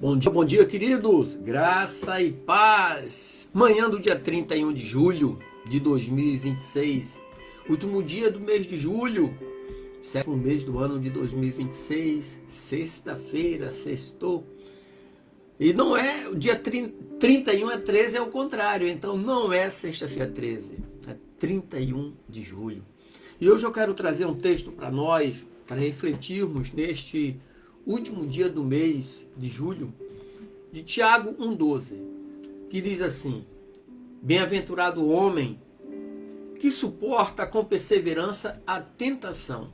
Bom dia, queridos. Graça e paz. Manhã do dia 31 de julho de 2026. Último dia do mês de julho. Sétimo mês do ano de 2026. Sexta-feira, sextou. E não é o dia 31 é 13, é o contrário. Então não é sexta-feira 13. É 31 de julho. E hoje eu quero trazer um texto para nós, para refletirmos neste último dia do mês de julho, de Tiago 1,12, que diz assim: Bem-aventurado o homem que suporta com perseverança a tentação,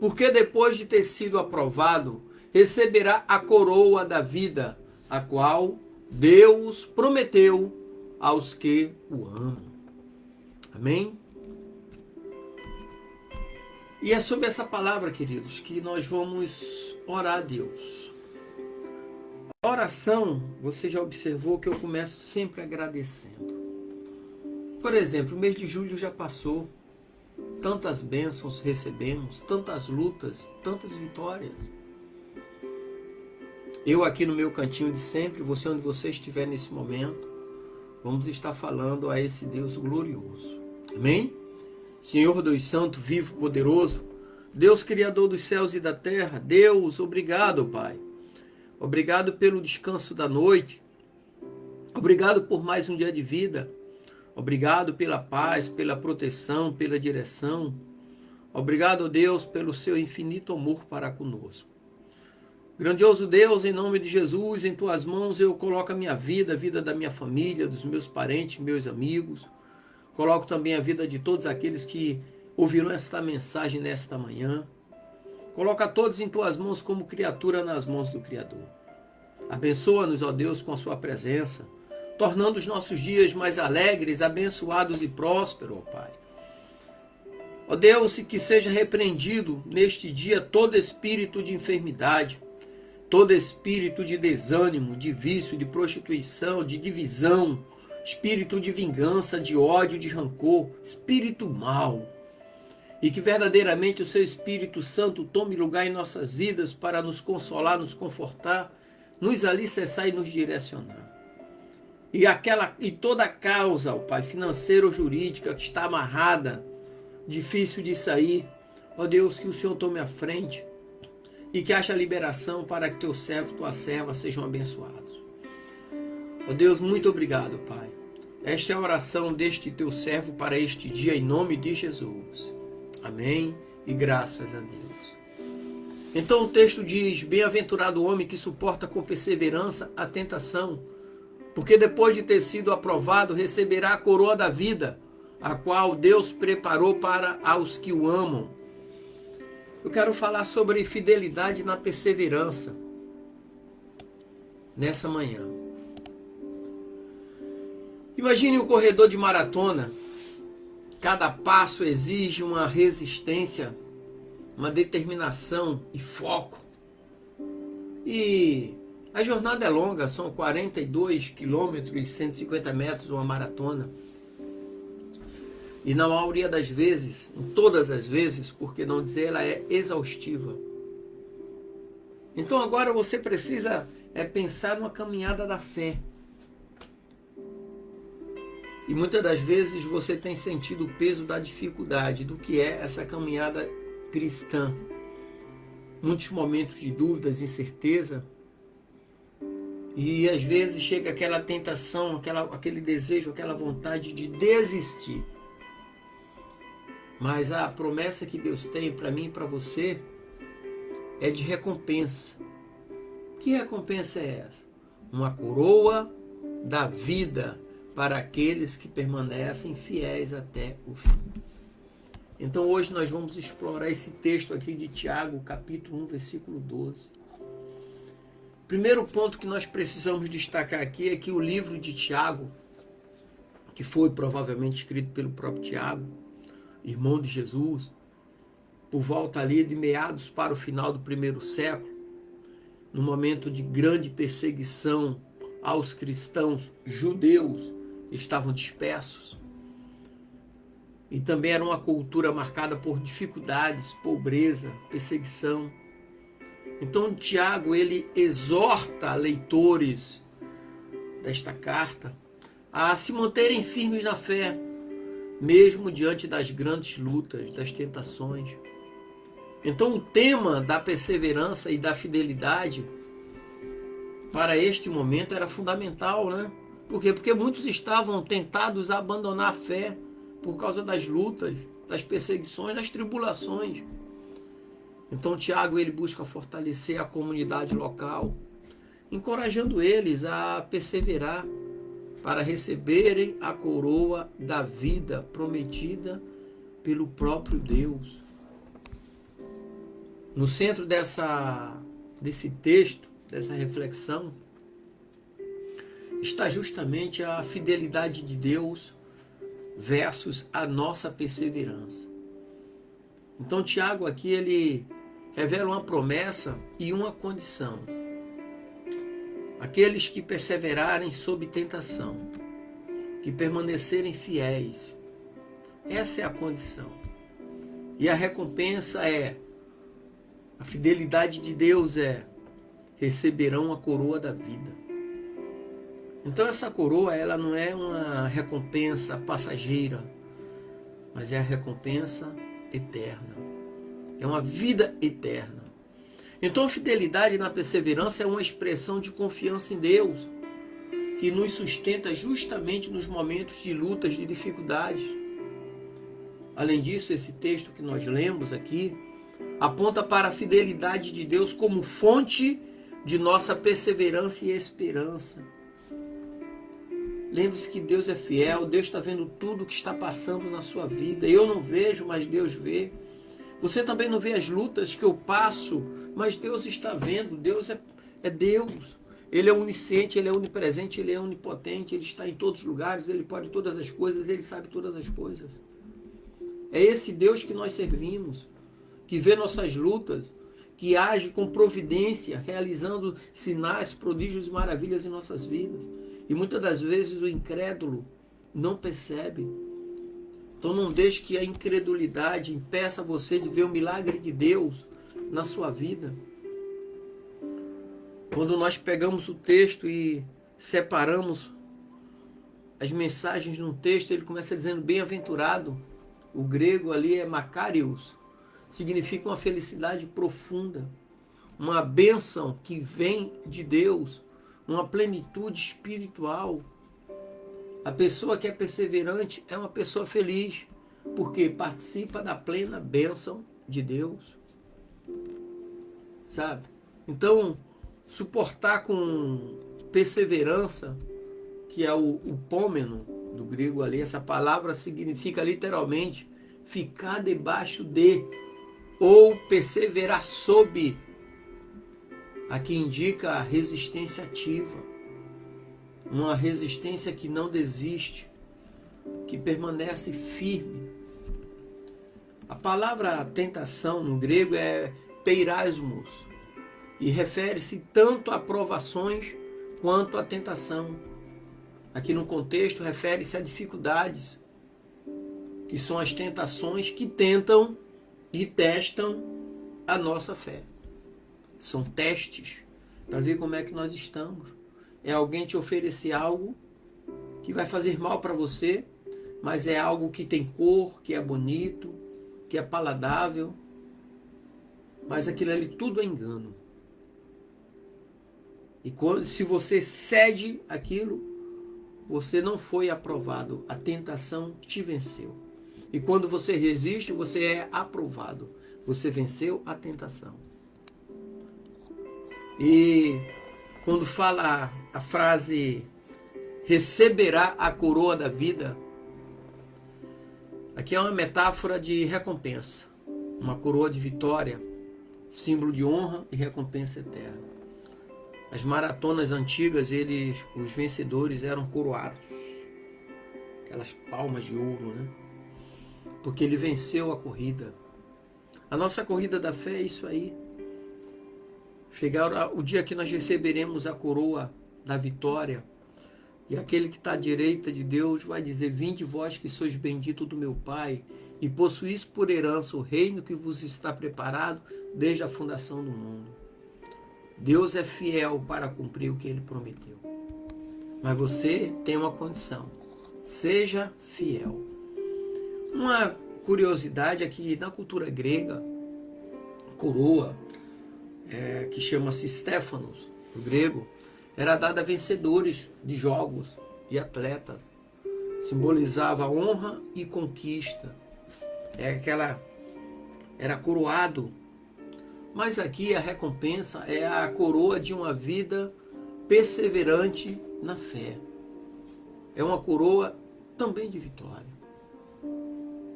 porque depois de ter sido aprovado, receberá a coroa da vida, a qual Deus prometeu aos que o amam. Amém? E é sobre essa palavra, queridos, que nós vamos orar a Deus. A oração, você já observou que eu começo sempre agradecendo. Por exemplo, o mês de julho já passou. Tantas bênçãos recebemos, tantas lutas, tantas vitórias. Eu aqui no meu cantinho de sempre, você onde você estiver nesse momento, vamos estar falando a esse Deus glorioso. Amém? Senhor Deus Santo, vivo, poderoso, Deus Criador dos céus e da terra, Deus, obrigado, Pai. Obrigado pelo descanso da noite. Obrigado por mais um dia de vida. Obrigado pela paz, pela proteção, pela direção. Obrigado, Deus, pelo seu infinito amor para conosco. Grandioso Deus, em nome de Jesus, em tuas mãos eu coloco a minha vida, a vida da minha família, dos meus parentes, meus amigos. Coloco também a vida de todos aqueles que ouviram esta mensagem nesta manhã. Coloca todos em tuas mãos como criatura nas mãos do Criador. Abençoa-nos, ó Deus, com a sua presença, tornando os nossos dias mais alegres, abençoados e prósperos, ó Pai. Ó Deus, que seja repreendido neste dia todo espírito de enfermidade, todo espírito de desânimo, de vício, de prostituição, de divisão, espírito de vingança, de ódio, de rancor, espírito mau. E que verdadeiramente o seu Espírito Santo tome lugar em nossas vidas para nos consolar, nos confortar, nos alicerçar e nos direcionar. E toda a causa, ó Pai, financeira ou jurídica que está amarrada, difícil de sair, ó Deus, que o Senhor tome a frente e que haja liberação para que teu servo, tua serva sejam abençoados. Ó Deus, muito obrigado, Pai. Esta é a oração deste teu servo para este dia, em nome de Jesus. Amém e graças a Deus. Então o texto diz: Bem-aventurado o homem que suporta com perseverança a tentação, porque depois de ter sido aprovado, receberá a coroa da vida, a qual Deus preparou para os que o amam. Eu quero falar sobre fidelidade na perseverança nessa manhã. Imagine um corredor de maratona. Cada passo exige uma resistência, uma determinação e foco. E a jornada é longa, são 42 quilômetros e 150 metros, uma maratona. E na maioria das vezes, em todas as vezes, por que não dizer, ela é exaustiva. Então agora você precisa pensar numa caminhada da fé. E muitas das vezes você tem sentido o peso da dificuldade do que é essa caminhada cristã. Muitos momentos de dúvidas, incerteza. E às vezes chega aquela tentação, aquele desejo, aquela vontade de desistir. Mas a promessa que Deus tem para mim e para você é de recompensa. Que recompensa é essa? Uma coroa da vida para aqueles que permanecem fiéis até o fim. Então hoje nós vamos explorar esse texto aqui de Tiago, capítulo 1, versículo 12. Primeiro ponto que nós precisamos destacar aqui é que o livro de Tiago, que foi provavelmente escrito pelo próprio Tiago, irmão de Jesus, por volta ali de meados para o final do primeiro século, no momento de grande perseguição aos cristãos judeus, estavam dispersos. E também era uma cultura marcada por dificuldades, pobreza, perseguição. Então Tiago, ele exorta leitores desta carta a se manterem firmes na fé, mesmo diante das grandes lutas, das tentações. Então o tema da perseverança e da fidelidade para este momento era fundamental, né? Por quê? Porque muitos estavam tentados a abandonar a fé por causa das lutas, das perseguições, das tribulações. Então Tiago, ele busca fortalecer a comunidade local, encorajando eles a perseverar para receberem a coroa da vida prometida pelo próprio Deus. No centro desse texto, dessa reflexão, está justamente a fidelidade de Deus versus a nossa perseverança. Então Tiago aqui, ele revela uma promessa e uma condição. Aqueles que perseverarem sob tentação, que permanecerem fiéis, essa é a condição. E a recompensa a fidelidade de Deus receberão a coroa da vida. Então essa coroa, ela não é uma recompensa passageira, mas é a recompensa eterna. É uma vida eterna. Então a fidelidade na perseverança é uma expressão de confiança em Deus, que nos sustenta justamente nos momentos de lutas, de dificuldades. Além disso, esse texto que nós lemos aqui aponta para a fidelidade de Deus como fonte de nossa perseverança e esperança. Lembre-se que Deus é fiel, Deus está vendo tudo o que está passando na sua vida. Eu não vejo, mas Deus vê. Você também não vê as lutas que eu passo, mas Deus está vendo. Deus é Deus. Ele é onisciente, Ele é onipresente, Ele é onipotente, Ele está em todos os lugares, Ele pode todas as coisas, Ele sabe todas as coisas. É esse Deus que nós servimos, que vê nossas lutas, que age com providência, realizando sinais, prodígios e maravilhas em nossas vidas. E muitas das vezes o incrédulo não percebe. Então não deixe que a incredulidade impeça você de ver o milagre de Deus na sua vida. Quando nós pegamos o texto e separamos as mensagens num texto, ele começa dizendo bem-aventurado. O grego ali é makarios, significa uma felicidade profunda, uma bênção que vem de Deus, uma plenitude espiritual. A pessoa que é perseverante é uma pessoa feliz, porque participa da plena bênção de Deus. Sabe? Então, suportar com perseverança, que é o pômeno do grego ali, essa palavra significa literalmente ficar debaixo de, ou perseverar sob. Aqui indica a resistência ativa, uma resistência que não desiste, que permanece firme. A palavra tentação no grego é peirasmos e refere-se tanto a provações quanto a tentação. Aqui no contexto refere-se a dificuldades, que são as tentações que tentam e testam a nossa fé. São testes para ver como é que nós estamos. É alguém te oferecer algo que vai fazer mal para você, mas é algo que tem cor, que é bonito, que é paladável, mas aquilo ali tudo é engano. E se você cede aquilo, você não foi aprovado. A tentação te venceu. E quando você resiste, você é aprovado. Você venceu a tentação. E quando fala a frase receberá a coroa da vida, aqui é uma metáfora de recompensa. Uma coroa de vitória, símbolo de honra e recompensa eterna. As maratonas antigas, os vencedores eram coroados. Aquelas palmas de ouro, né? Porque ele venceu a corrida. A nossa corrida da fé é isso aí. Chegar o dia que nós receberemos a coroa da vitória, e aquele que está à direita de Deus vai dizer: vinde vós que sois bendito do meu Pai, e possuís por herança o reino que vos está preparado desde a fundação do mundo. Deus é fiel para cumprir o que Ele prometeu. Mas você tem uma condição: seja fiel. Uma curiosidade é que na cultura grega, coroa, que chama-se Stéphanos, no grego, era dada a vencedores de jogos e atletas. Simbolizava honra e conquista. Era coroado. Mas aqui a recompensa é a coroa de uma vida perseverante na fé. É uma coroa também de vitória.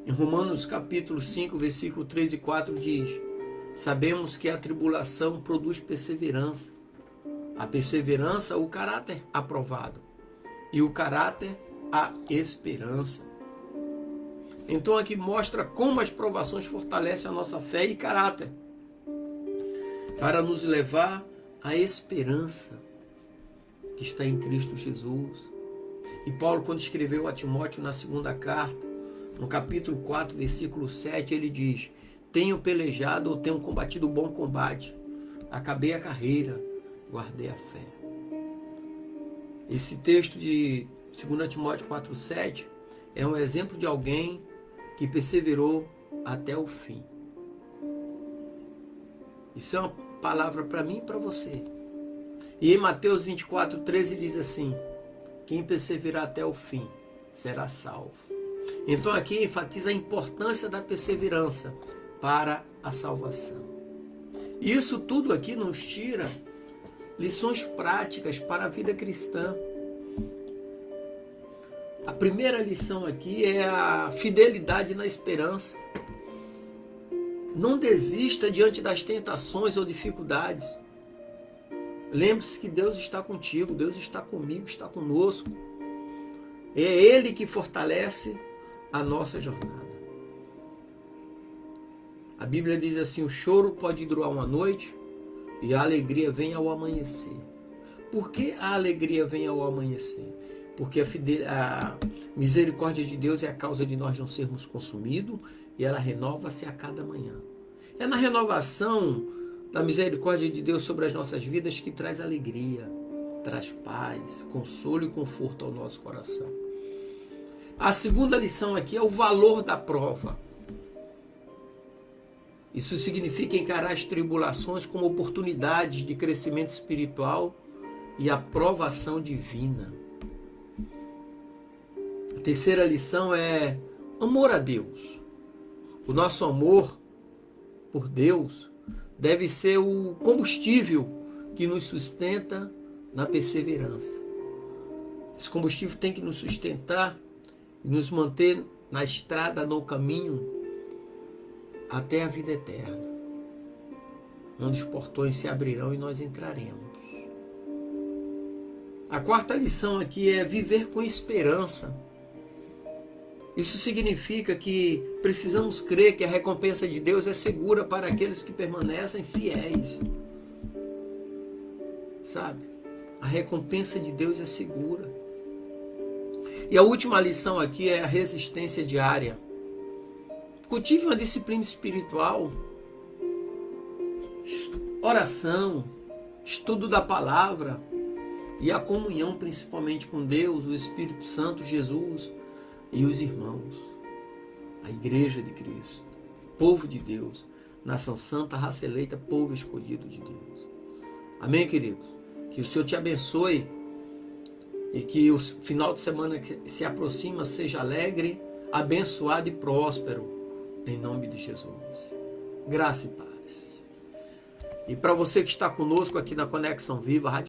Em Romanos capítulo 5, versículo 3 e 4 diz: sabemos que a tribulação produz perseverança. A perseverança, o caráter aprovado. E o caráter, a esperança. Então aqui mostra como as provações fortalecem a nossa fé e caráter, para nos levar à esperança que está em Cristo Jesus. E Paulo, quando escreveu a Timóteo na segunda carta, no capítulo 4, versículo 7, ele diz: tenho pelejado ou tenho combatido o bom combate, acabei a carreira, guardei a fé. Esse texto de 2 Timóteo 4, 7 é um exemplo de alguém que perseverou até o fim. Isso é uma palavra para mim e para você. E em Mateus 24, 13 diz assim: quem perseverar até o fim será salvo. Então aqui enfatiza a importância da perseverança para a salvação. E isso tudo aqui nos tira lições práticas para a vida cristã. A primeira lição aqui é a fidelidade na esperança. Não desista diante das tentações ou dificuldades. Lembre-se que Deus está contigo, Deus está comigo, está conosco. É Ele que fortalece a nossa jornada. A Bíblia diz assim: o choro pode durar uma noite e a alegria vem ao amanhecer. Por que a alegria vem ao amanhecer? Porque a misericórdia de Deus é a causa de nós não sermos consumidos e ela renova-se a cada manhã. É na renovação da misericórdia de Deus sobre as nossas vidas que traz alegria, traz paz, consolo e conforto ao nosso coração. A segunda lição aqui é o valor da prova. Isso significa encarar as tribulações como oportunidades de crescimento espiritual e aprovação divina. A terceira lição é amor a Deus. O nosso amor por Deus deve ser o combustível que nos sustenta na perseverança. Esse combustível tem que nos sustentar e nos manter na estrada, no caminho, até a vida eterna, onde os portões se abrirão e nós entraremos. A quarta lição aqui é viver com esperança. Isso significa que precisamos crer que a recompensa de Deus é segura para aqueles que permanecem fiéis. Sabe? A recompensa de Deus é segura. E a última lição aqui é a resistência diária. Cultive uma disciplina espiritual, oração, estudo da palavra e a comunhão principalmente com Deus, o Espírito Santo, Jesus e os irmãos, a Igreja de Cristo, povo de Deus, nação santa, raça eleita, povo escolhido de Deus. Amém, queridos? Que o Senhor te abençoe e que o final de semana que se aproxima seja alegre, abençoado e próspero, em nome de Jesus. Graça e paz. E para você que está conosco aqui na Conexão Viva,